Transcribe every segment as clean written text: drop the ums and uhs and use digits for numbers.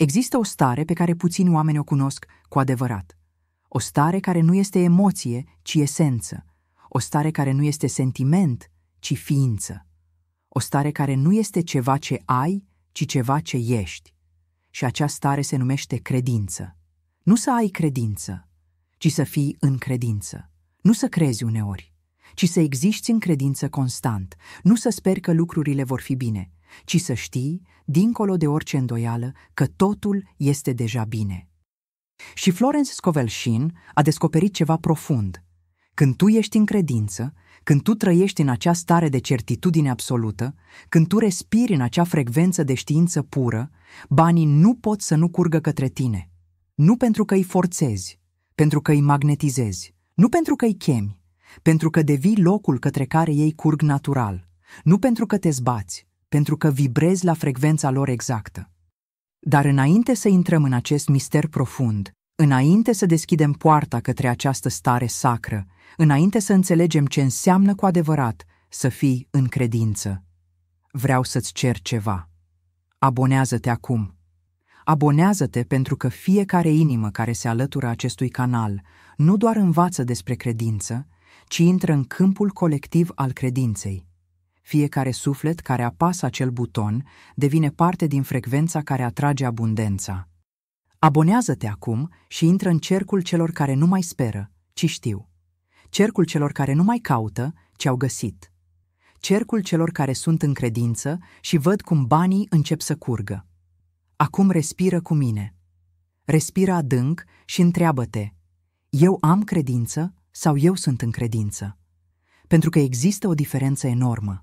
Există o stare pe care puțini oameni o cunosc cu adevărat. O stare care nu este emoție, ci esență. O stare care nu este sentiment, ci ființă. O stare care nu este ceva ce ai, ci ceva ce ești. Și acea stare se numește credință. Nu să ai credință, ci să fii în credință. Nu să crezi uneori, ci să existi în credință constant. Nu să speri că lucrurile vor fi bine, ci să știi, dincolo de orice îndoială, că totul este deja bine. Și Florence Scovel Shinn a descoperit ceva profund. Când tu ești în credință, când tu trăiești în acea stare de certitudine absolută, când tu respiri în acea frecvență de știință pură, banii nu pot să nu curgă către tine. Nu pentru că îi forțezi, pentru că îi magnetizezi, nu pentru că îi chemi, pentru că devii locul către care ei curg natural, nu pentru că te zbați, pentru că vibrezi la frecvența lor exactă. Dar înainte să intrăm în acest mister profund, înainte să deschidem poarta către această stare sacră, înainte să înțelegem ce înseamnă cu adevărat să fii în credință, vreau să-ți cer ceva. Abonează-te acum. Abonează-te pentru că fiecare inimă care se alătură acestui canal nu doar învață despre credință, ci intră în câmpul colectiv al credinței. Fiecare suflet care apasă acel buton devine parte din frecvența care atrage abundența. Abonează-te acum și intră în cercul celor care nu mai speră, ci știu. Cercul celor care nu mai caută, ci au găsit. Cercul celor care sunt în credință și văd cum banii încep să curgă. Acum respiră cu mine. Respiră adânc și întreabă-te: eu am credință sau eu sunt în credință? Pentru că există o diferență enormă.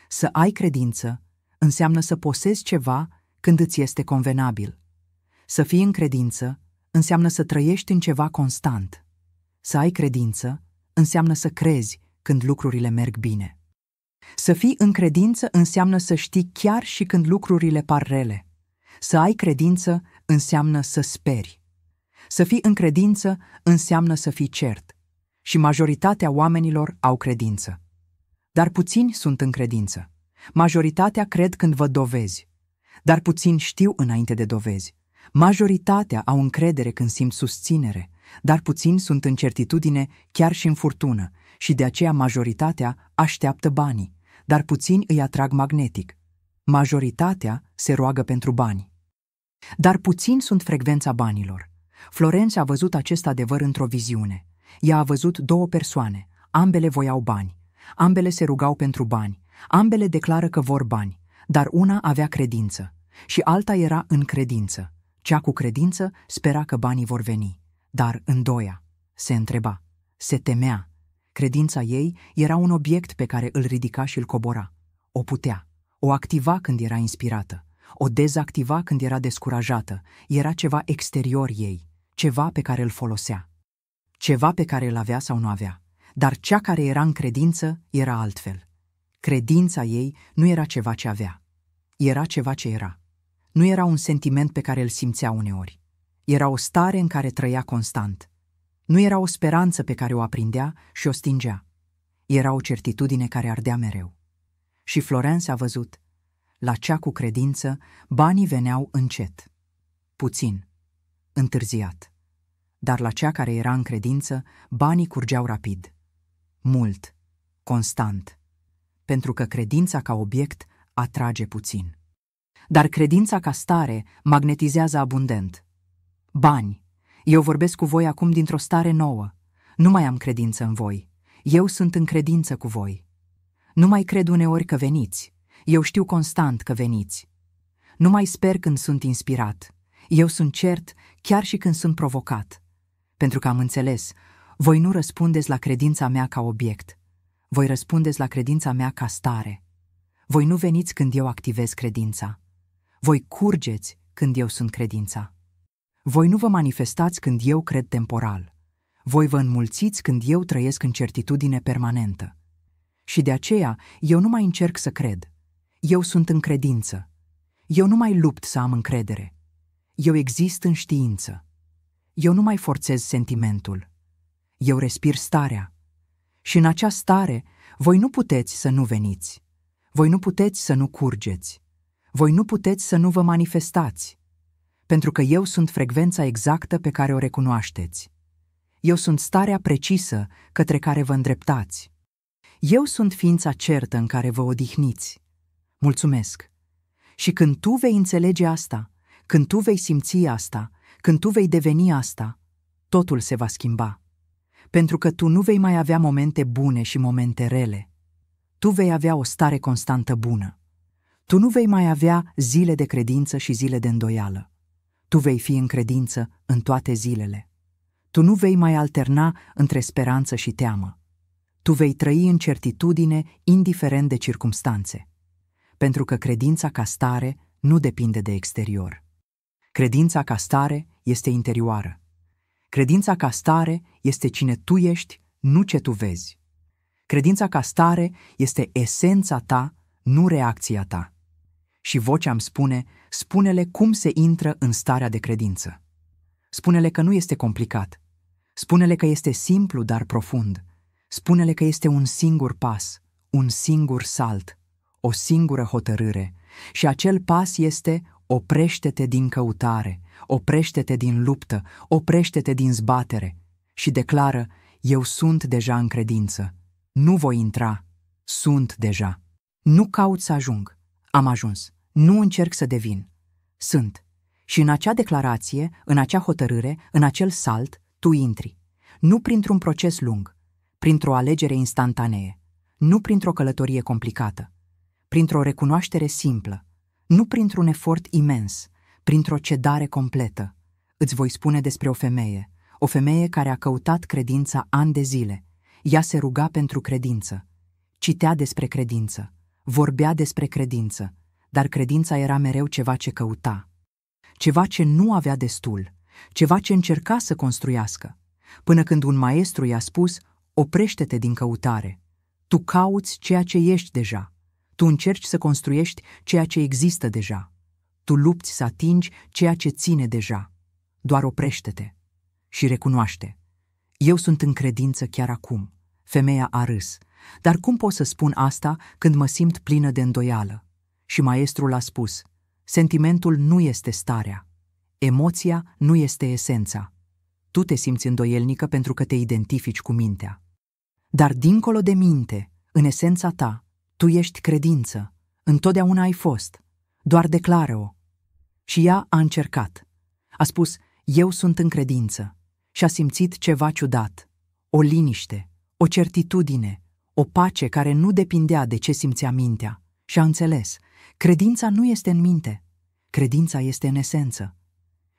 Să ai credință înseamnă să posezi ceva când îți este convenabil. Să fii în credință înseamnă să trăiești în ceva constant. Să ai credință înseamnă să crezi când lucrurile merg bine. Să fii în credință înseamnă să știi chiar și când lucrurile par rele. Să ai credință înseamnă să speri. Să fii în credință înseamnă să fii cert. Și majoritatea oamenilor au credință. Dar puțini sunt în credință. Majoritatea cred când văd dovezi. Dar puțini știu înainte de dovezi. Majoritatea au încredere când simt susținere, dar puțini sunt în certitudine chiar și în furtună și de aceea majoritatea așteaptă banii, dar puțini îi atrag magnetic. Majoritatea se roagă pentru bani. Dar puțini sunt frecvența banilor. Florence a văzut acest adevăr într-o viziune. Ea a văzut două persoane, ambele voiau bani, ambele se rugau pentru bani, ambele declară că vor bani, dar una avea credință și alta era în credință. Cea cu credință spera că banii vor veni, dar îndoia, se întreba, se temea. Credința ei era un obiect pe care îl ridica și îl cobora. O putea, o activa când era inspirată, o dezactiva când era descurajată. Era ceva exterior ei, ceva pe care îl folosea, ceva pe care îl avea sau nu avea. Dar cea care era în credință era altfel. Credința ei nu era ceva ce avea, era ceva ce era. Nu era un sentiment pe care îl simțea uneori. Era o stare în care trăia constant. Nu era o speranță pe care o aprindea și o stingea. Era o certitudine care ardea mereu. Și Florence a văzut. La cea cu credință, banii veneau încet, puțin, întârziat. Dar la cea care era în credință, banii curgeau rapid, mult, constant, pentru că credința ca obiect atrage puțin. Dar credința ca stare magnetizează abundent. Bani. Eu vorbesc cu voi acum dintr-o stare nouă. Nu mai am credință în voi. Eu sunt în credință cu voi. Nu mai cred uneori că veniți. Eu știu constant că veniți. Nu mai sper când sunt inspirat. Eu sunt cert chiar și când sunt provocat. Pentru că am înțeles, voi nu răspundeți la credința mea ca obiect. Voi răspundeți la credința mea ca stare. Voi nu veniți când eu activez credința. Voi curgeți când eu sunt credința. Voi nu vă manifestați când eu cred temporal. Voi vă înmulțiți când eu trăiesc în certitudine permanentă. Și de aceea eu nu mai încerc să cred. Eu sunt în credință. Eu nu mai lupt să am încredere. Eu exist în știință. Eu nu mai forțez sentimentul. Eu respir starea. Și în acea stare, voi nu puteți să nu veniți. Voi nu puteți să nu curgeți. Voi nu puteți să nu vă manifestați. Pentru că eu sunt frecvența exactă pe care o recunoașteți. Eu sunt starea precisă către care vă îndreptați. Eu sunt ființa certă în care vă odihniți. Mulțumesc! Și când tu vei înțelege asta, când tu vei simți asta, când tu vei deveni asta, totul se va schimba. Pentru că tu nu vei mai avea momente bune și momente rele. Tu vei avea o stare constantă bună. Tu nu vei mai avea zile de credință și zile de îndoială. Tu vei fi în credință în toate zilele. Tu nu vei mai alterna între speranță și teamă. Tu vei trăi în certitudine indiferent de circumstanțe. Pentru că credința ca stare nu depinde de exterior. Credința ca stare este interioară. Credința ca stare este cine tu ești, nu ce tu vezi. Credința ca stare este esența ta, nu reacția ta. Și vocea îmi spune, spune-le cum se intră în starea de credință. Spune-le că nu este complicat. Spune-le că este simplu, dar profund. Spune-le că este un singur pas, un singur salt, o singură hotărâre. Și acel pas este: oprește-te din căutare, oprește-te din luptă, oprește-te din zbatere și declară: eu sunt deja în credință. Nu voi intra, sunt deja. Nu caut să ajung, am ajuns. Nu încerc să devin, sunt. Și în acea declarație, în acea hotărâre, în acel salt, tu intri. Nu printr-un proces lung, printr-o alegere instantanee, nu printr-o călătorie complicată, printr-o recunoaștere simplă, nu printr-un efort imens, printr-o cedare completă. Îți voi spune despre o femeie care a căutat credința ani de zile. Ea se ruga pentru credință, citea despre credință, vorbea despre credință, dar credința era mereu ceva ce căuta, ceva ce nu avea destul, ceva ce încerca să construiască, până când un maestru i-a spus: oprește-te din căutare, tu cauți ceea ce ești deja, tu încerci să construiești ceea ce există deja, tu lupți să atingi ceea ce ține deja, doar oprește-te și recunoaște: eu sunt în credință chiar acum. Femeia a râs: dar cum pot să spun asta când mă simt plină de îndoială? Și maestrul a spus: sentimentul nu este starea, emoția nu este esența. Tu te simți îndoielnică pentru că te identifici cu mintea. Dar dincolo de minte, în esența ta, tu ești credință, întotdeauna ai fost, doar declară-o. Și ea a încercat. A spus: eu sunt în credință. Și a simțit ceva ciudat, o liniște, o certitudine, o pace care nu depindea de ce simțea mintea. Și a înțeles: credința nu este în minte, credința este în esență.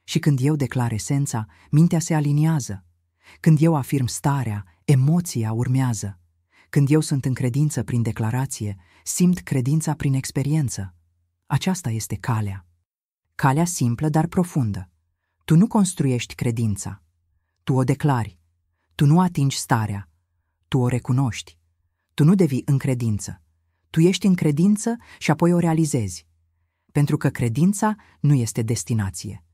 Și când eu declar esența, mintea se aliniază. Când eu afirm starea, emoția urmează. Când eu sunt în credință prin declarație, simt credința prin experiență. Aceasta este calea. Calea simplă, dar profundă. Tu nu construiești credința. Tu o declari. Tu nu atingi starea. Tu o recunoști. Tu nu devii în credință. Tu ești în credință și apoi o realizezi. Pentru că credința nu este destinație.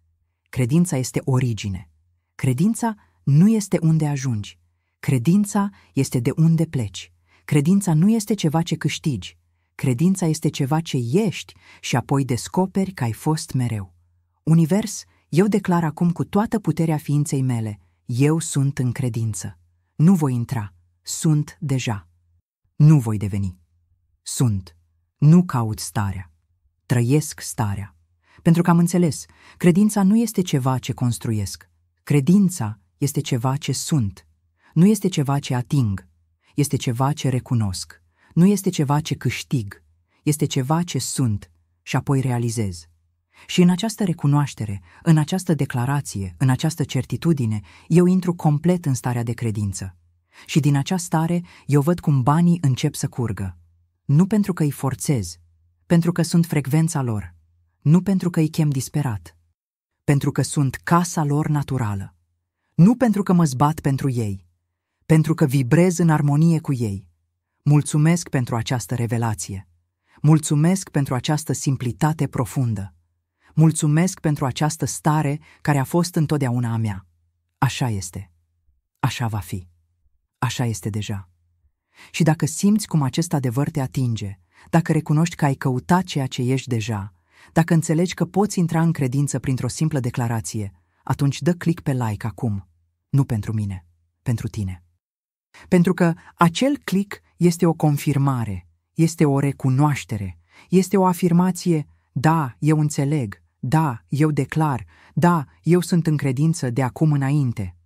Credința este origine. Credința nu este unde ajungi. Credința este de unde pleci. Credința nu este ceva ce câștigi. Credința este ceva ce ești și apoi descoperi că ai fost mereu. Univers, eu declar acum cu toată puterea ființei mele: eu sunt în credință. Nu voi intra. Sunt deja. Nu voi deveni. Sunt. Nu caut starea. Trăiesc starea. Pentru că am înțeles, credința nu este ceva ce construiesc. Credința este ceva ce sunt. Nu este ceva ce ating. Este ceva ce recunosc. Nu este ceva ce câștig. Este ceva ce sunt și apoi realizez. Și în această recunoaștere, în această declarație, în această certitudine, eu intru complet în starea de credință. Și din acea stare, eu văd cum banii încep să curgă. Nu pentru că îi forțez, pentru că sunt frecvența lor. Nu pentru că îi chem disperat, pentru că sunt casa lor naturală. Nu pentru că mă zbat pentru ei, pentru că vibrez în armonie cu ei. Mulțumesc pentru această revelație. Mulțumesc pentru această simplitate profundă. Mulțumesc pentru această stare care a fost întotdeauna a mea. Așa este. Așa va fi. Așa este deja. Și dacă simți cum acest adevăr te atinge, dacă recunoști că ai căutat ceea ce ești deja, Dacă înțelegi că poți intra în credință printr-o simplă declarație, atunci dă click pe like acum. Nu pentru mine, pentru tine. Pentru că acel click este o confirmare, este o recunoaștere, este o afirmație: da, eu înțeleg, da, eu declar, da, eu sunt în credință de acum înainte.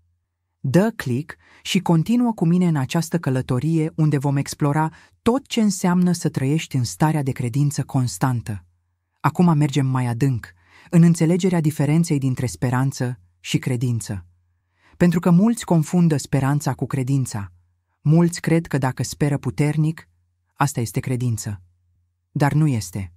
Dă click și continuă cu mine în această călătorie unde vom explora tot ce înseamnă să trăiești în starea de credință constantă. Acum mergem mai adânc, în înțelegerea diferenței dintre speranță și credință. Pentru că mulți confundă speranța cu credința. Mulți cred că dacă speră puternic, asta este credință. Dar nu este.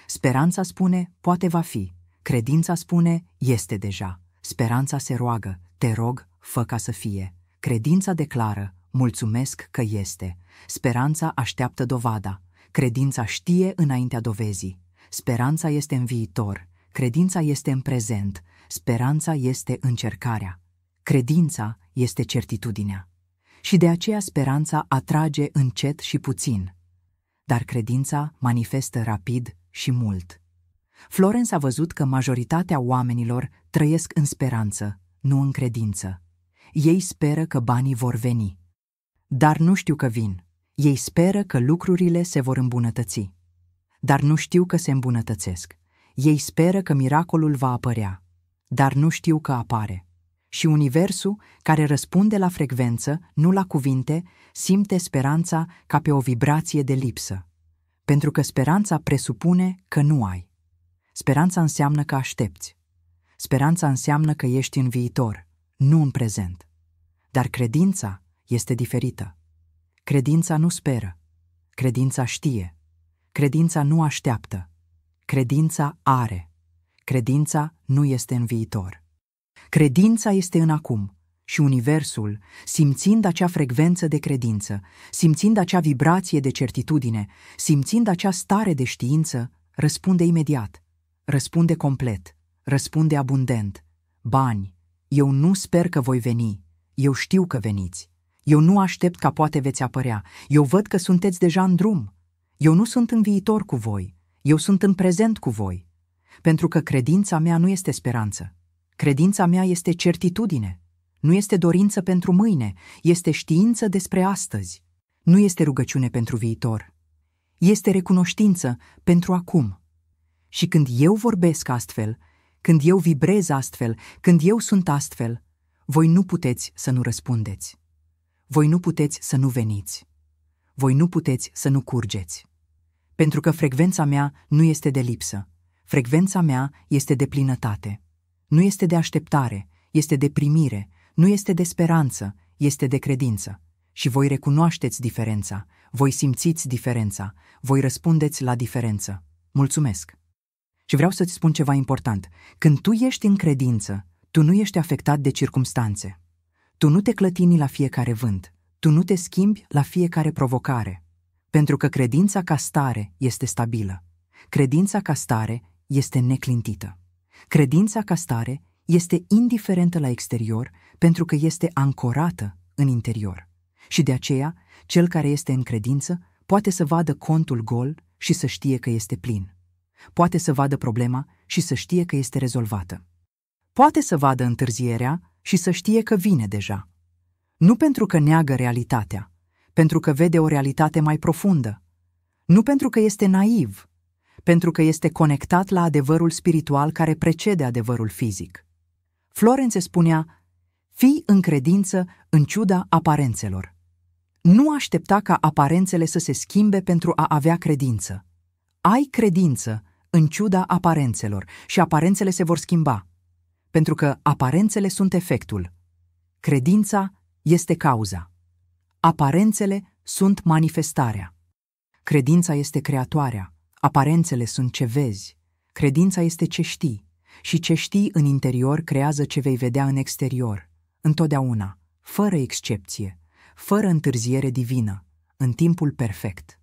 Speranța spune, poate va fi. Credința spune, este deja. Speranța se roagă, te rog, fă ca să fie. Credința declară, mulțumesc că este. Speranța așteaptă dovada. Credința știe înaintea dovezii. Speranța este în viitor. Credința este în prezent. Speranța este încercarea. Credința este certitudinea. Și de aceea speranța atrage încet și puțin. Dar credința manifestă rapid și mult. Florence a văzut că majoritatea oamenilor trăiesc în speranță, nu în credință. Ei speră că banii vor veni. Dar nu știu că vin. Ei speră că lucrurile se vor îmbunătăți. Dar nu știu că se îmbunătățesc. Ei speră că miracolul va apărea. Dar nu știu că apare. Și universul, care răspunde la frecvență, nu la cuvinte, simte speranța ca pe o vibrație de lipsă. Pentru că speranța presupune că nu ai. Speranța înseamnă că aștepți. Speranța înseamnă că ești în viitor, nu în prezent. Dar credința este diferită. Credința nu speră. Credința știe. Credința nu așteaptă. Credința are. Credința nu este în viitor. Credința este în acum și universul, simțind acea frecvență de credință, simțind acea vibrație de certitudine, simțind acea stare de știință, răspunde imediat, răspunde complet, răspunde abundent. Bani, eu nu sper că voi veni, eu știu că veniți. Eu nu aștept ca poate veți apărea, eu văd că sunteți deja în drum. Eu nu sunt în viitor cu voi, eu sunt în prezent cu voi. Pentru că credința mea nu este speranță. Credința mea este certitudine. Nu este dorință pentru mâine, este știință despre astăzi. Nu este rugăciune pentru viitor. Este recunoștință pentru acum. Și când eu vorbesc astfel, când eu vibrez astfel, când eu sunt astfel, voi nu puteți să nu răspundeți. Voi nu puteți să nu veniți. Voi nu puteți să nu curgeți. Pentru că frecvența mea nu este de lipsă. Frecvența mea este de plinătate. Nu este de așteptare, este de primire, nu este de speranță, este de credință. Și voi recunoașteți diferența, voi simțiți diferența, voi răspundeți la diferență. Mulțumesc! Și vreau să-ți spun ceva important. Când tu ești în credință, tu nu ești afectat de circumstanțe. Tu nu te clătini la fiecare vânt, tu nu te schimbi la fiecare provocare. Pentru că credința ca stare este stabilă. Credința ca stare este neclintită. Credința ca stare este indiferentă la exterior pentru că este ancorată în interior. Și de aceea, cel care este în credință poate să vadă contul gol și să știe că este plin. Poate să vadă problema și să știe că este rezolvată. Poate să vadă întârzierea și să știe că vine deja. Nu pentru că neagă realitatea, pentru că vede o realitate mai profundă. Nu pentru că este naiv, pentru că este conectat la adevărul spiritual care precede adevărul fizic. Florence spunea, fii în credință în ciuda aparențelor. Nu aștepta ca aparențele să se schimbe pentru a avea credință. Ai credință în ciuda aparențelor și aparențele se vor schimba, pentru că aparențele sunt efectul. Credința este cauza. Aparențele sunt manifestarea. Credința este creatoarea. Aparențele sunt ce vezi. Credința este ce știi. Și ce știi în interior creează ce vei vedea în exterior. Întotdeauna, fără excepție, fără întârziere divină, în timpul perfect.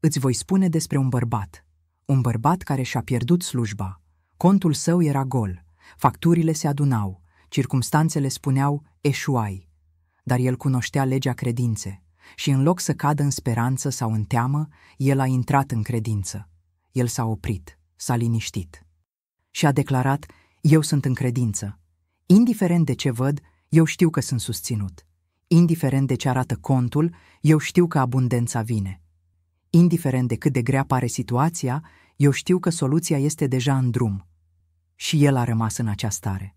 Îți voi spune despre un bărbat care și-a pierdut slujba. Contul său era gol, facturile se adunau, circumstanțele spuneau eșuai. Dar el cunoștea legea credinței și în loc să cadă în speranță sau în teamă, el a intrat în credință. El s-a oprit, s-a liniștit. Și a declarat: eu sunt în credință. Indiferent de ce văd, eu știu că sunt susținut. Indiferent de ce arată contul, eu știu că abundența vine. Indiferent de cât de grea pare situația, eu știu că soluția este deja în drum. Și el a rămas în acea stare.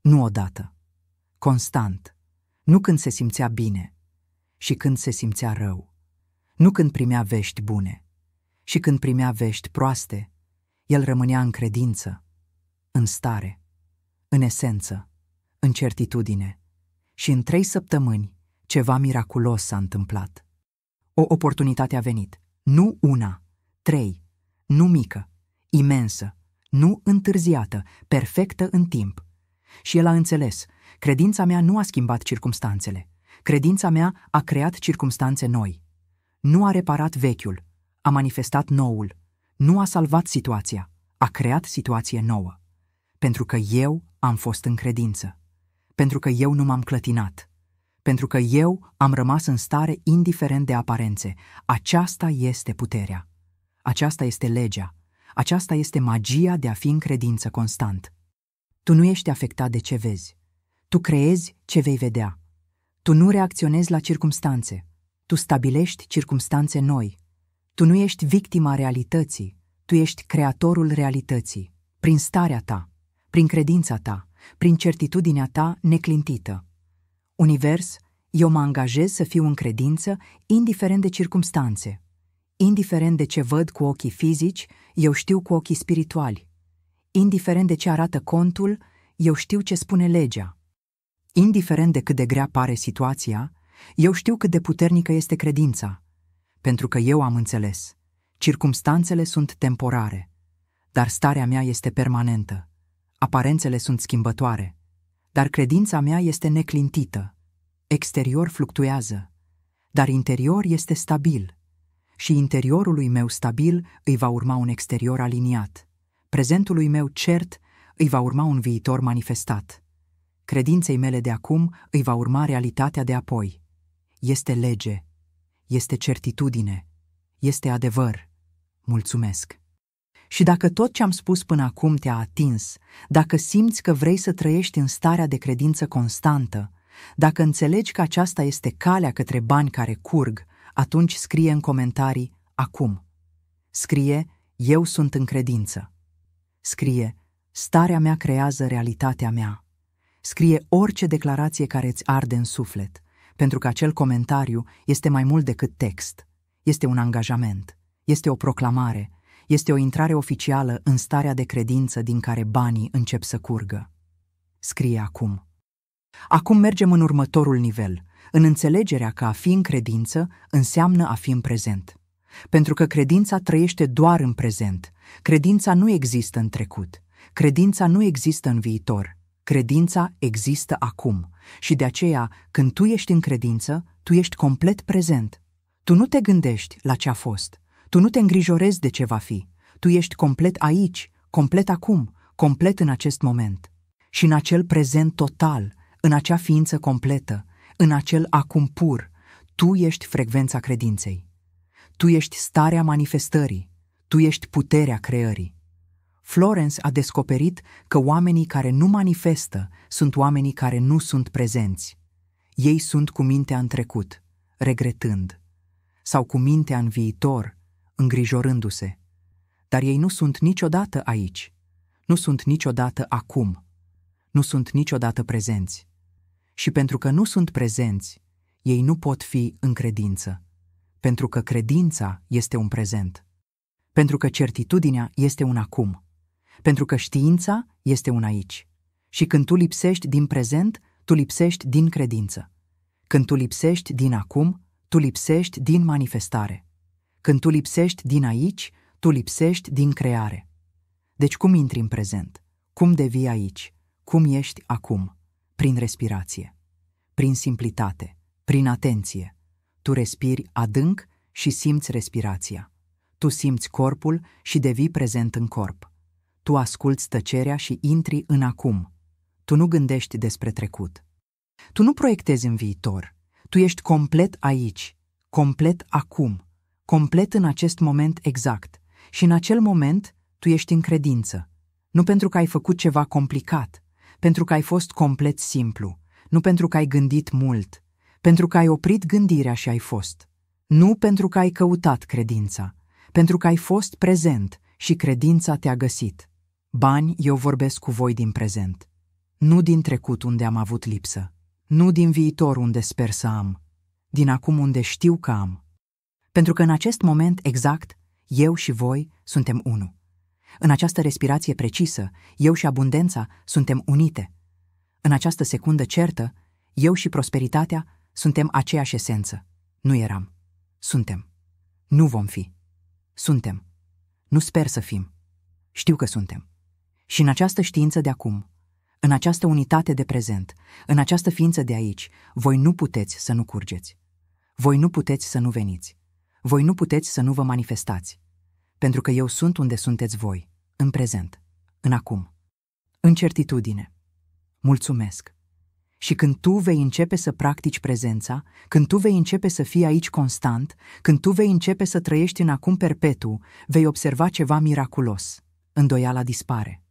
Nu odată, constant, nu când se simțea bine și când se simțea rău, nu când primea vești bune și când primea vești proaste, el rămânea în credință, în stare, în esență, în certitudine. Și în 3 săptămâni ceva miraculos s-a întâmplat. O oportunitate a venit, nu una, 3, nu mică, imensă, nu întârziată, perfectă în timp. Și el a înțeles, credința mea nu a schimbat circumstanțele, credința mea a creat circumstanțe noi. Nu a reparat vechiul, a manifestat noul, nu a salvat situația, a creat situație nouă. Pentru că eu am fost în credință, pentru că eu nu m-am clătinat, pentru că eu am rămas în stare indiferent de aparențe. Aceasta este puterea, aceasta este legea, aceasta este magia de a fi în credință constant. Tu nu ești afectat de ce vezi, tu creezi ce vei vedea. Tu nu reacționezi la circumstanțe, tu stabilești circumstanțe noi. Tu nu ești victima realității, tu ești creatorul realității, prin starea ta, prin credința ta, prin certitudinea ta neclintită. Univers, eu mă angajez să fiu în credință indiferent de circumstanțe. Indiferent de ce văd cu ochii fizici, eu știu cu ochii spirituali. Indiferent de ce arată contul, eu știu ce spune legea. Indiferent de cât de grea pare situația, eu știu cât de puternică este credința. Pentru că eu am înțeles, circumstanțele sunt temporare, dar starea mea este permanentă. Aparențele sunt schimbătoare, dar credința mea este neclintită. Exterior fluctuează, dar interior este stabil. Și interiorului meu stabil îi va urma un exterior aliniat. Prezentului meu cert îi va urma un viitor manifestat. Credinței mele de acum îi va urma realitatea de apoi. Este lege, este certitudine, este adevăr. Mulțumesc! Și dacă tot ce am spus până acum te-a atins, dacă simți că vrei să trăiești în starea de credință constantă, dacă înțelegi că aceasta este calea către bani care curg, atunci scrie în comentarii acum. Scrie: eu sunt în credință. Scrie: starea mea creează realitatea mea. Scrie orice declarație care îți arde în suflet, pentru că acel comentariu este mai mult decât text. Este un angajament, este o proclamare, este o intrare oficială în starea de credință din care banii încep să curgă. Scrie acum. Acum mergem în următorul nivel, în înțelegerea că a fi în credință înseamnă a fi în prezent. Pentru că credința trăiește doar în prezent. Credința nu există în trecut. Credința nu există în viitor. Credința există acum. Și de aceea, când tu ești în credință, tu ești complet prezent. Tu nu te gândești la ce a fost. Tu nu te îngrijorezi de ce va fi. Tu ești complet aici, complet acum, complet în acest moment. Și în acel prezent total, în acea ființă completă, în acel acum pur, tu ești frecvența credinței. Tu ești starea manifestării. Tu ești puterea creării. Florence a descoperit că oamenii care nu manifestă sunt oamenii care nu sunt prezenți. Ei sunt cu mintea în trecut, regretând, sau cu mintea în viitor, îngrijorându-se. Dar ei nu sunt niciodată aici, nu sunt niciodată acum, nu sunt niciodată prezenți. Și pentru că nu sunt prezenți, ei nu pot fi în credință, pentru că credința este un prezent, pentru că certitudinea este un acum, pentru că știința este un aici. Și când tu lipsești din prezent, tu lipsești din credință. Când tu lipsești din acum, tu lipsești din manifestare. Când tu lipsești din aici, tu lipsești din creare. Deci cum intri în prezent? Cum devii aici? Cum ești acum? Prin respirație, prin simplitate, prin atenție. Tu respiri adânc și simți respirația. Tu simți corpul și devii prezent în corp. Tu asculți tăcerea și intri în acum. Tu nu gândești despre trecut. Tu nu proiectezi în viitor. Tu ești complet aici, complet acum, complet în acest moment exact. Și în acel moment, tu ești în credință. Nu pentru că ai făcut ceva complicat, pentru că ai fost complet simplu, nu pentru că ai gândit mult, pentru că ai oprit gândirea și ai fost. Nu pentru că ai căutat credința, pentru că ai fost prezent și credința te-a găsit. Bani, eu vorbesc cu voi din prezent. Nu din trecut unde am avut lipsă, nu din viitor unde sper să am, din acum unde știu că am. Pentru că în acest moment exact, eu și voi suntem unu. În această respirație precisă, eu și abundența suntem unite. În această secundă certă, eu și prosperitatea suntem aceeași esență. Nu eram. Suntem. Nu vom fi. Suntem. Nu sper să fim. Știu că suntem. Și în această știință de acum, în această unitate de prezent, în această ființă de aici, voi nu puteți să nu curgeți. Voi nu puteți să nu veniți. Voi nu puteți să nu vă manifestați. Pentru că eu sunt unde sunteți voi, în prezent, în acum, în certitudine. Mulțumesc. Și când tu vei începe să practici prezența, când tu vei începe să fii aici constant, când tu vei începe să trăiești în acum perpetu, vei observa ceva miraculos. Îndoiala dispare.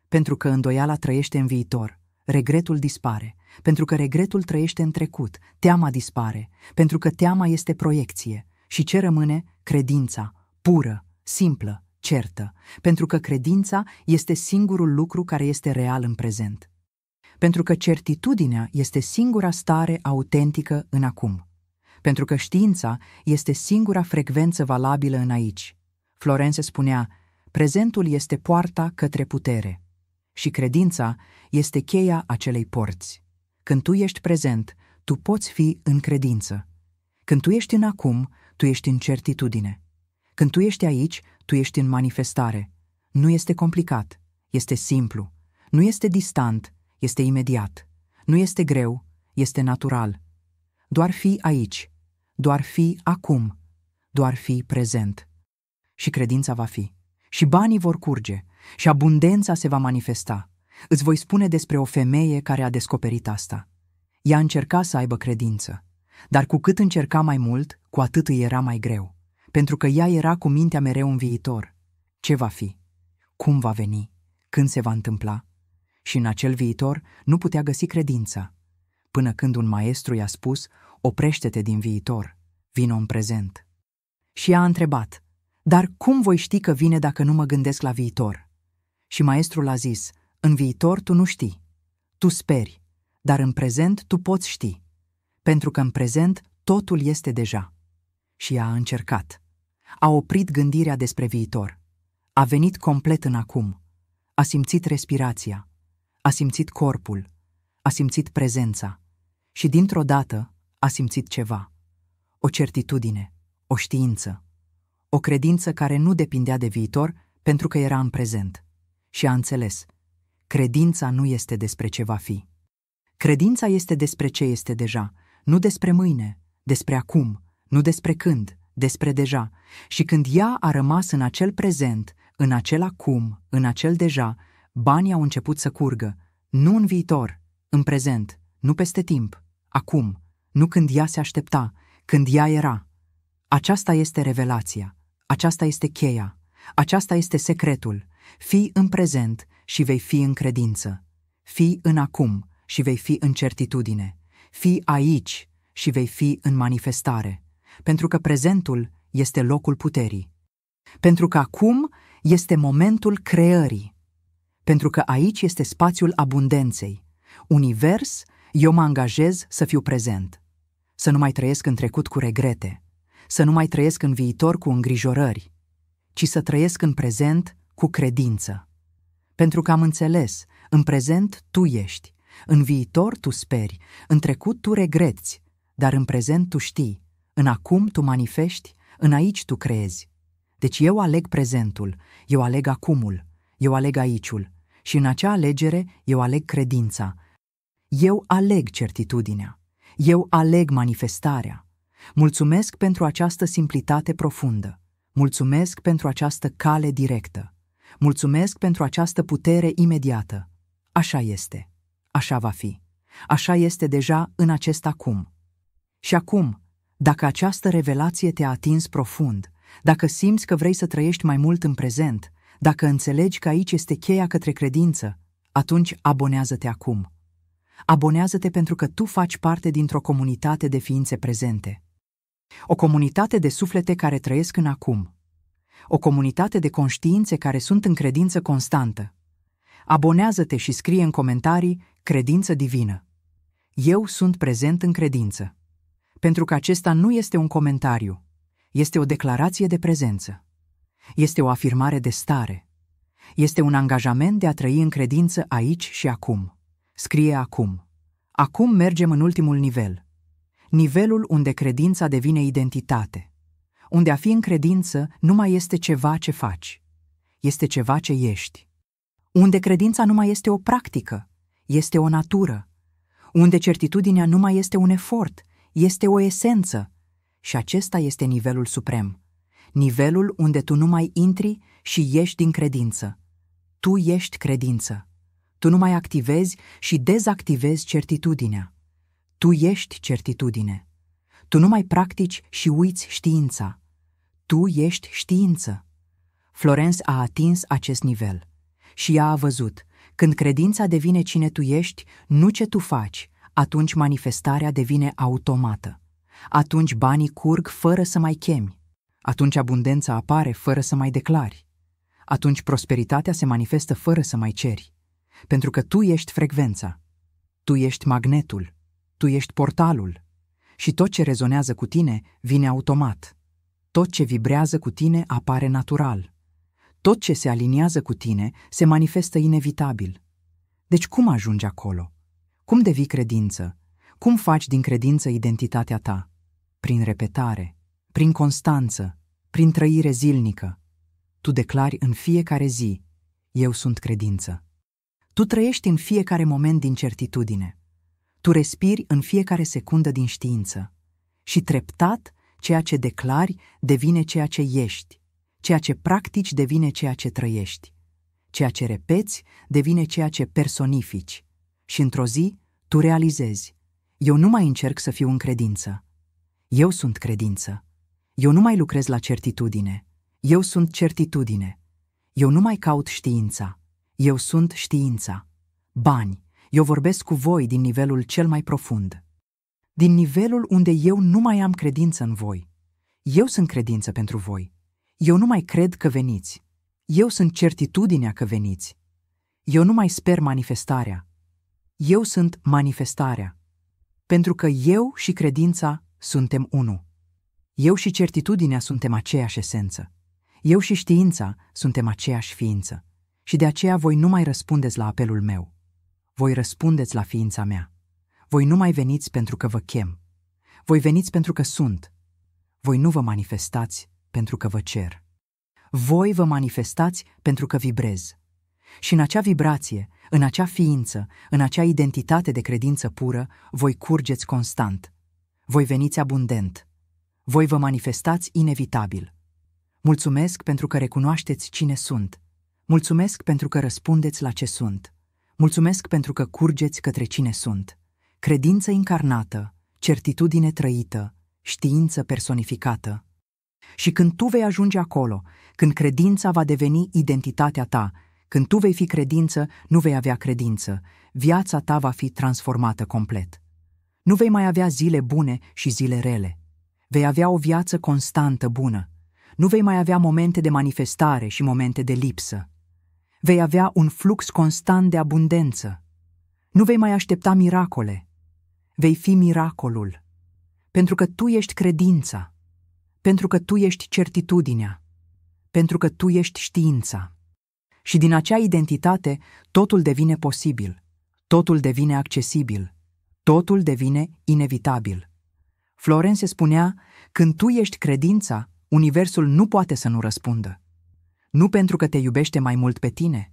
Pentru că îndoiala trăiește în viitor, regretul dispare. Pentru că regretul trăiește în trecut, teama dispare. Pentru că teama este proiecție. Și ce rămâne? Credința, pură, simplă, certă. Pentru că credința este singurul lucru care este real în prezent. Pentru că certitudinea este singura stare autentică în acum. Pentru că știința este singura frecvență valabilă în aici. Florence spunea, prezentul este poarta către putere. Și credința este cheia acelei porți. Când tu ești prezent, tu poți fi în credință. Când tu ești în acum, tu ești în certitudine. Când tu ești aici, tu ești în manifestare. Nu este complicat, este simplu. Nu este distant, este imediat. Nu este greu, este natural. Doar fi aici, doar fi acum, doar fi prezent. Și credința va fi. Și banii vor curge, și abundența se va manifesta. Îți voi spune despre o femeie care a descoperit asta. Ea încerca să aibă credință, dar cu cât încerca mai mult, cu atât îi era mai greu, pentru că ea era cu mintea mereu în viitor. Ce va fi? Cum va veni? Când se va întâmpla? Și în acel viitor nu putea găsi credința, până când un maestru i-a spus, oprește-te din viitor, vino în prezent. Și ea a întrebat, dar cum voi ști că vine dacă nu mă gândesc la viitor? Și maestrul a zis, în viitor tu nu știi, tu speri, dar în prezent tu poți ști, pentru că în prezent totul este deja. Și ea a încercat, a oprit gândirea despre viitor, a venit complet în acum, a simțit respirația, a simțit corpul, a simțit prezența și dintr-o dată a simțit ceva, o certitudine, o știință, o credință care nu depindea de viitor pentru că era în prezent. Și a înțeles, credința nu este despre ce va fi. Credința este despre ce este deja, nu despre mâine, despre acum, nu despre când, despre deja. Și când ea a rămas în acel prezent, în acel acum, în acel deja, banii au început să curgă, nu în viitor, în prezent, nu peste timp, acum, nu când ea se aștepta, când ea era. Aceasta este revelația, aceasta este cheia, aceasta este secretul. Fii în prezent și vei fi în credință. Fii în acum și vei fi în certitudine. Fii aici și vei fi în manifestare. Pentru că prezentul este locul puterii. Pentru că acum este momentul creării. Pentru că aici este spațiul abundenței. Univers, eu mă angajez să fiu prezent. Să nu mai trăiesc în trecut cu regrete. Să nu mai trăiesc în viitor cu îngrijorări, ci să trăiesc în prezent cu credință. Pentru că am înțeles, în prezent tu ești, în viitor tu speri, în trecut tu regreți, dar în prezent tu știi, în acum tu manifesti, în aici tu creezi. Deci eu aleg prezentul, eu aleg acumul, eu aleg aiciul și în acea alegere eu aleg credința. Eu aleg certitudinea, eu aleg manifestarea. Mulțumesc pentru această simplitate profundă. Mulțumesc pentru această cale directă. Mulțumesc pentru această putere imediată. Așa este. Așa va fi. Așa este deja în acest acum. Și acum, dacă această revelație te-a atins profund, dacă simți că vrei să trăiești mai mult în prezent, Dacă înțelegi că aici este cheia către credință, atunci abonează-te acum. Abonează-te pentru că tu faci parte dintr-o comunitate de ființe prezente. O comunitate de suflete care trăiesc în acum. O comunitate de conștiințe care sunt în credință constantă. Abonează-te și scrie în comentarii credință divină. Eu sunt prezent în credință. Pentru că acesta nu este un comentariu, este o declarație de prezență. Este o afirmare de stare. Este un angajament de a trăi în credință aici și acum. Scrie acum. Acum mergem în ultimul nivel. Nivelul unde credința devine identitate. Unde a fi în credință nu mai este ceva ce faci. Este ceva ce ești. Unde credința nu mai este o practică, este o natură. Unde certitudinea nu mai este un efort, este o esență. Și acesta este nivelul suprem. Nivelul unde tu nu mai intri și ieși din credință. Tu ești credință. Tu nu mai activezi și dezactivezi certitudinea. Tu ești certitudine. Tu nu mai practici și uiți știința. Tu ești știință. Florence a atins acest nivel și ea a văzut, când credința devine cine tu ești, nu ce tu faci, atunci manifestarea devine automată. Atunci banii curg fără să mai chemi. Atunci abundența apare fără să mai declari. Atunci prosperitatea se manifestă fără să mai ceri. Pentru că tu ești frecvența. Tu ești magnetul. Tu ești portalul. Și tot ce rezonează cu tine vine automat. Tot ce vibrează cu tine apare natural. Tot ce se aliniază cu tine se manifestă inevitabil. Deci cum ajungi acolo? Cum devii credință? Cum faci din credință identitatea ta? Prin repetare, prin constanță, prin trăire zilnică. Tu declari în fiecare zi, eu sunt credință. Tu trăiești în fiecare moment din certitudine. Tu respiri în fiecare secundă din știință. Și treptat, ceea ce declari devine ceea ce ești. Ceea ce practici devine ceea ce trăiești. Ceea ce repeți devine ceea ce personifici. Și într-o zi, tu realizezi, eu nu mai încerc să fiu în credință. Eu sunt credință. Eu nu mai lucrez la certitudine. Eu sunt certitudine. Eu nu mai caut știința. Eu sunt știința. Bani, eu vorbesc cu voi din nivelul cel mai profund. Din nivelul unde eu nu mai am credință în voi. Eu sunt credință pentru voi. Eu nu mai cred că veniți. Eu sunt certitudinea că veniți. Eu nu mai sper manifestarea. Eu sunt manifestarea. Pentru că eu și credința suntem unu. Eu și certitudinea suntem aceeași esență. Eu și știința suntem aceeași ființă. Și de aceea voi nu mai răspundeți la apelul meu. Voi răspundeți la ființa mea. Voi nu mai veniți pentru că vă chem. Voi veniți pentru că sunt. Voi nu vă manifestați pentru că vă cer. Voi vă manifestați pentru că vibrez. Și în acea vibrație, în acea ființă, în acea identitate de credință pură, voi curgeți constant. Voi veniți abundent. Voi vă manifestați inevitabil. Mulțumesc pentru că recunoașteți cine sunt. Mulțumesc pentru că răspundeți la ce sunt. Mulțumesc pentru că curgeți către cine sunt. Credință incarnată, certitudine trăită, știință personificată. Și când tu vei ajunge acolo, când credința va deveni identitatea ta, când tu vei fi credință, nu vei avea credință, viața ta va fi transformată complet. Nu vei mai avea zile bune și zile rele. Vei avea o viață constantă bună. Nu vei mai avea momente de manifestare și momente de lipsă. Vei avea un flux constant de abundență. Nu vei mai aștepta miracole. Vei fi miracolul. Pentru că tu ești credința. Pentru că tu ești certitudinea. Pentru că tu ești știința. Și din acea identitate, totul devine posibil. Totul devine accesibil. Totul devine inevitabil. Florence spunea, când tu ești credința, universul nu poate să nu răspundă. Nu pentru că te iubește mai mult pe tine,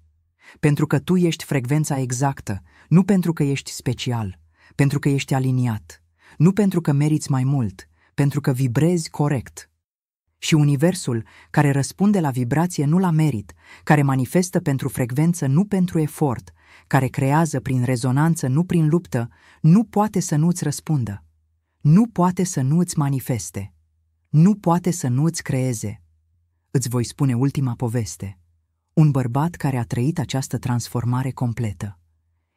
pentru că tu ești frecvența exactă, nu pentru că ești special, pentru că ești aliniat, nu pentru că meriți mai mult, pentru că vibrezi corect. Și universul, care răspunde la vibrație nu la merit, care manifestă pentru frecvență nu pentru efort, care creează prin rezonanță nu prin luptă, nu poate să nu-ți răspundă. Nu poate să nu-ți manifeste. Nu poate să nu-ți creeze. Îți voi spune ultima poveste. Un bărbat care a trăit această transformare completă.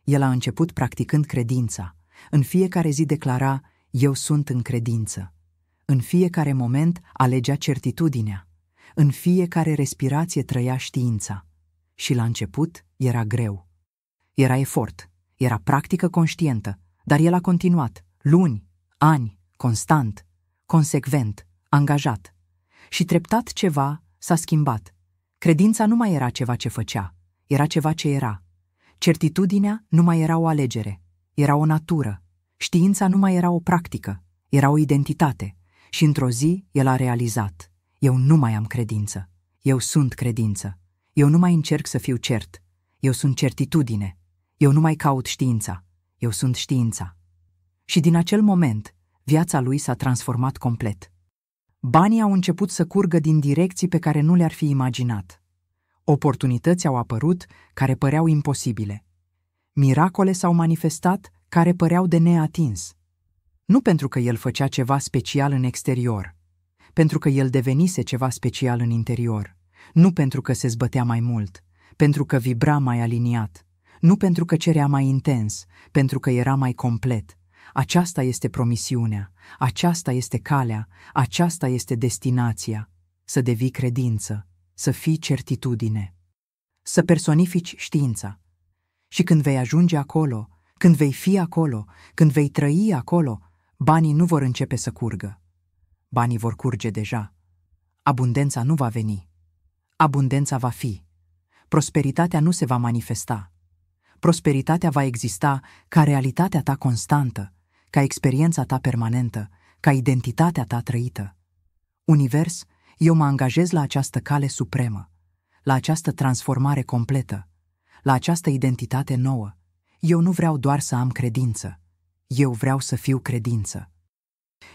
El a început practicând credința. În fiecare zi declara, eu sunt în credință. În fiecare moment alegea certitudinea. În fiecare respirație trăia știința. Și la început era greu. Era efort, era practică conștientă, dar el a continuat, luni, ani, constant, consecvent, angajat. Și treptat ceva s-a schimbat. Credința nu mai era ceva ce făcea, era ceva ce era. Certitudinea nu mai era o alegere, era o natură. Știința nu mai era o practică, era o identitate. Și într-o zi el a realizat, eu nu mai am credință, eu sunt credință. Eu nu mai încerc să fiu cert, eu sunt certitudine. Eu nu mai caut știința, eu sunt știința. Și din acel moment, viața lui s-a transformat complet. Banii au început să curgă din direcții pe care nu le-ar fi imaginat. Oportunități au apărut care păreau imposibile. Miracole s-au manifestat care păreau de neatins. Nu pentru că el făcea ceva special în exterior, pentru că el devenise ceva special în interior. Nu pentru că se zbătea mai mult, pentru că vibra mai aliniat. Nu pentru că cerea mai intens, pentru că era mai complet. Aceasta este promisiunea, aceasta este calea, aceasta este destinația. Să devii credință, să fii certitudine, să personifici știința. Și când vei ajunge acolo, când vei fi acolo, când vei trăi acolo, banii nu vor începe să curgă. Banii vor curge deja. Abundența nu va veni. Abundența va fi. Prosperitatea nu se va manifesta. Prosperitatea va exista ca realitatea ta constantă, ca experiența ta permanentă, ca identitatea ta trăită. Univers, eu mă angajez la această cale supremă, la această transformare completă, la această identitate nouă. Eu nu vreau doar să am credință, eu vreau să fiu credință.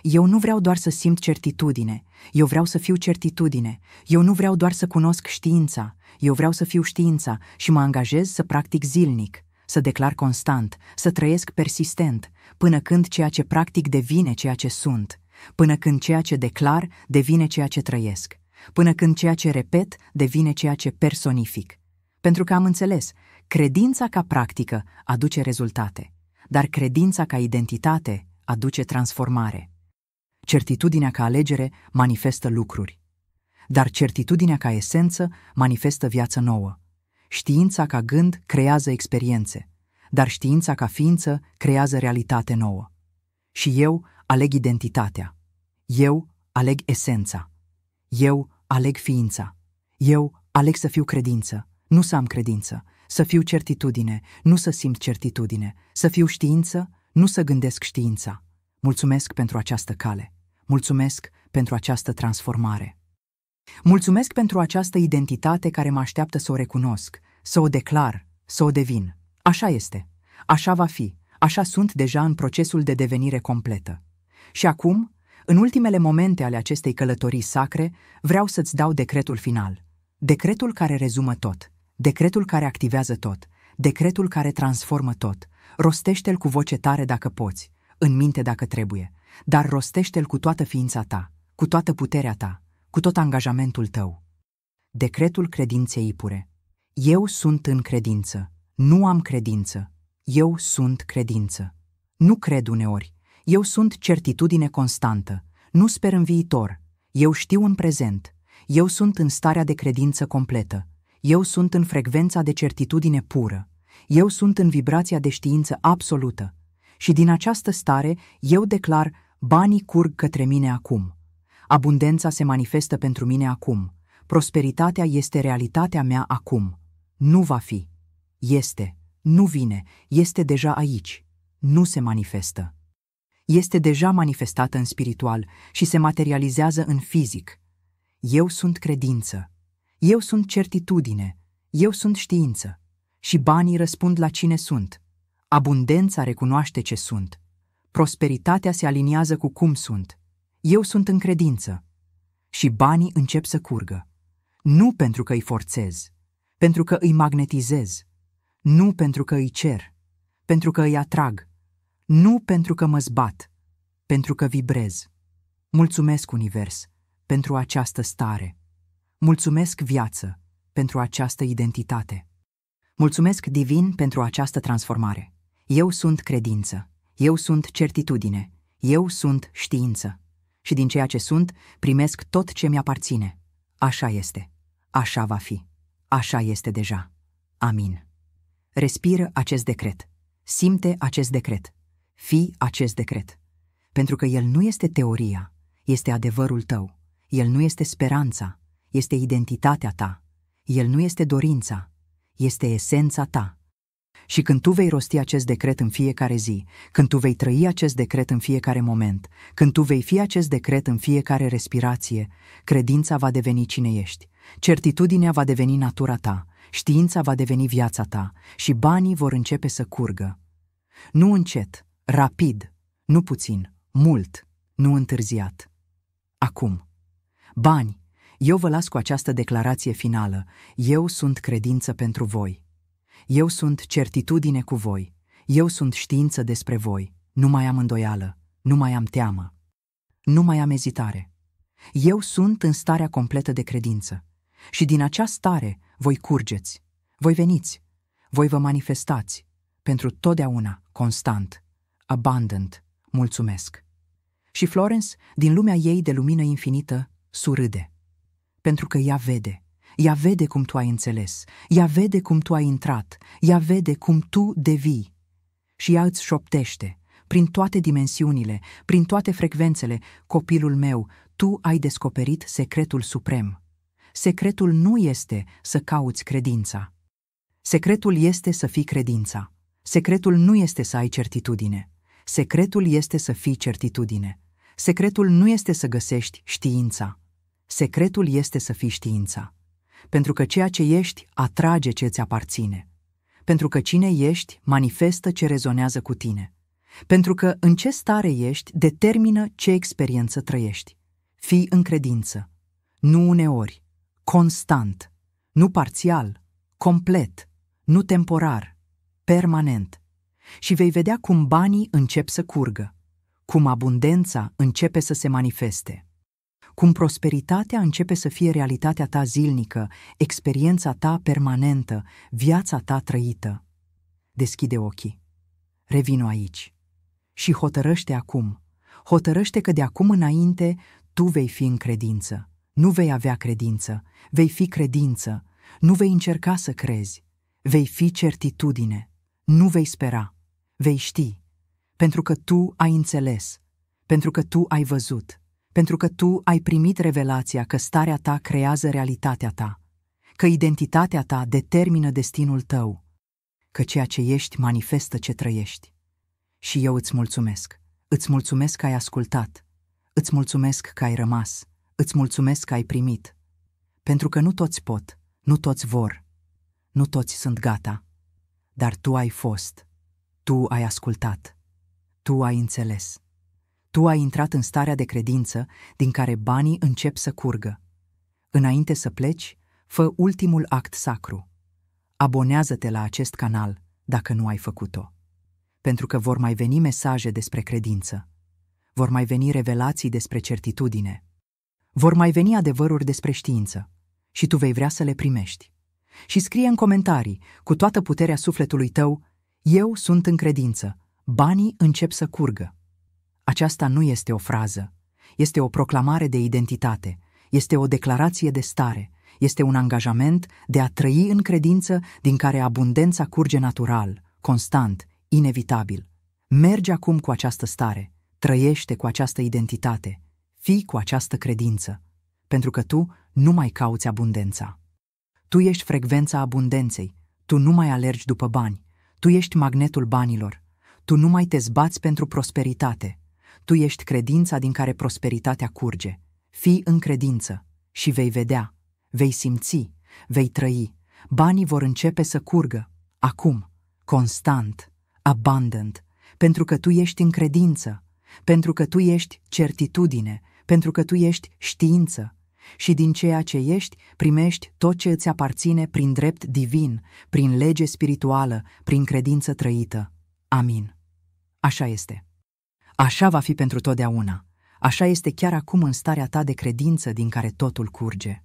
Eu nu vreau doar să simt certitudine, eu vreau să fiu certitudine. Eu nu vreau doar să cunosc știința, eu vreau să fiu știința și mă angajez să practic zilnic, să declar constant, să trăiesc persistent, până când ceea ce practic devine ceea ce sunt, până când ceea ce declar devine ceea ce trăiesc, până când ceea ce repet devine ceea ce personific. Pentru că am înțeles, credința ca practică aduce rezultate, dar credința ca identitate aduce transformare. Certitudinea ca alegere manifestă lucruri, dar certitudinea ca esență manifestă viață nouă. Știința ca gând creează experiențe, dar știința ca ființă creează realitate nouă. Și eu aleg identitatea, eu aleg esența, eu aleg ființa, eu aleg să fiu credință, nu să am credință, să fiu certitudine, nu să simt certitudine, să fiu știință, nu să gândesc știința. Mulțumesc pentru această cale. Mulțumesc pentru această transformare. Mulțumesc pentru această identitate care mă așteaptă să o recunosc, să o declar, să o devin. Așa este, așa va fi, așa sunt deja în procesul de devenire completă. Și acum, în ultimele momente ale acestei călătorii sacre, vreau să-ți dau decretul final. Decretul care rezumă tot, decretul care activează tot, decretul care transformă tot. Rostește-l cu voce tare dacă poți, în minte dacă trebuie, dar rostește-l cu toată ființa ta, cu toată puterea ta, cu tot angajamentul tău. Decretul credinței pure. Eu sunt în credință, nu am credință, eu sunt credință. Nu cred uneori, eu sunt certitudine constantă, nu sper în viitor, eu știu în prezent, eu sunt în starea de credință completă, eu sunt în frecvența de certitudine pură, eu sunt în vibrația de știință absolută. Și din această stare, eu declar, banii curg către mine acum. Abundența se manifestă pentru mine acum. Prosperitatea este realitatea mea acum. Nu va fi. Este. Nu vine. Este deja aici. Nu se manifestă. Este deja manifestată în spiritual și se materializează în fizic. Eu sunt credință. Eu sunt certitudine. Eu sunt știință. Și banii răspund la cine sunt. Abundența recunoaște ce sunt. Prosperitatea se aliniază cu cum sunt. Eu sunt în credință. Și banii încep să curgă. Nu pentru că îi forțez, pentru că îi magnetizez. Nu pentru că îi cer, pentru că îi atrag. Nu pentru că mă zbat, pentru că vibrez. Mulțumesc, univers, pentru această stare. Mulțumesc, viață, pentru această identitate. Mulțumesc, Divin, pentru această transformare. Eu sunt credință, eu sunt certitudine, eu sunt știință. Și din ceea ce sunt, primesc tot ce mi-aparține. Așa este, așa va fi, așa este deja. Amin. Respiră acest decret, simte acest decret, fii acest decret. Pentru că el nu este teoria, este adevărul tău. El nu este speranța, este identitatea ta. El nu este dorința, este esența ta. Și când tu vei rosti acest decret în fiecare zi, când tu vei trăi acest decret în fiecare moment, când tu vei fi acest decret în fiecare respirație, credința va deveni cine ești, certitudinea va deveni natura ta, știința va deveni viața ta și banii vor începe să curgă. Nu încet, rapid, nu puțin, mult, nu întârziat. Acum. Bani, eu vă las cu această declarație finală. Eu sunt credință pentru voi. Eu sunt certitudine cu voi. Eu sunt știință despre voi. Nu mai am îndoială, nu mai am teamă, nu mai am ezitare. Eu sunt în starea completă de credință. Și din acea stare voi curgeți, voi veniți, voi vă manifestați, pentru totdeauna, constant, abundant, mulțumesc. Și Florence, din lumea ei de lumină infinită, surâde. Pentru că ea vede cum tu ai înțeles, ea vede cum tu ai intrat, ea vede cum tu devii. Și ea îți șoptește, prin toate dimensiunile, prin toate frecvențele, copilul meu, tu ai descoperit secretul suprem. Secretul nu este să cauți credința. Secretul este să fii credința. Secretul nu este să ai certitudine. Secretul este să fii certitudine. Secretul nu este să găsești știința. Secretul este să fii știința. Pentru că ceea ce ești atrage ce îți aparține. Pentru că cine ești manifestă ce rezonează cu tine. Pentru că în ce stare ești determină ce experiență trăiești. Fii în credință. Nu uneori, constant, nu parțial, complet, nu temporar, permanent. Și vei vedea cum banii încep să curgă, cum abundența începe să se manifeste, cum prosperitatea începe să fie realitatea ta zilnică, experiența ta permanentă, viața ta trăită. Deschide ochii, revino aici și hotărăște acum. Hotărăște că de acum înainte tu vei fi în credință. Nu vei avea credință, vei fi credință. Nu vei încerca să crezi, vei fi certitudine. Nu vei spera, vei ști. Pentru că tu ai înțeles, pentru că tu ai văzut, pentru că tu ai primit revelația că starea ta creează realitatea ta, că identitatea ta determină destinul tău, că ceea ce ești manifestă ce trăiești. Și eu îți mulțumesc că ai ascultat, îți mulțumesc că ai rămas, îți mulțumesc că ai primit, pentru că nu toți pot, nu toți vor, nu toți sunt gata, dar tu ai fost, tu ai ascultat, tu ai înțeles. Tu ai intrat în starea de credință din care banii încep să curgă. Înainte să pleci, fă ultimul act sacru. Abonează-te la acest canal dacă nu ai făcut-o. Pentru că vor mai veni mesaje despre credință. Vor mai veni revelații despre certitudine. Vor mai veni adevăruri despre știință. Și tu vei vrea să le primești. Și scrie în comentarii, cu toată puterea sufletului tău, eu sunt în credință, banii încep să curgă. Aceasta nu este o frază, este o proclamare de identitate, este o declarație de stare, este un angajament de a trăi în credință din care abundența curge natural, constant, inevitabil. Mergi acum cu această stare, trăiește cu această identitate, fii cu această credință, pentru că tu nu mai cauți abundența. Tu ești frecvența abundenței, tu nu mai alergi după bani, tu ești magnetul banilor, tu nu mai te zbați pentru prosperitate, tu ești credința din care prosperitatea curge. Fii în credință și vei vedea, vei simți, vei trăi, banii vor începe să curgă, acum, constant, abundant, pentru că tu ești în credință, pentru că tu ești certitudine, pentru că tu ești știință. Și din ceea ce ești, primești tot ce îți aparține prin drept divin, prin lege spirituală, prin credință trăită. Amin. Așa este. Așa va fi pentru totdeauna. Așa este chiar acum în starea ta de credință din care totul curge.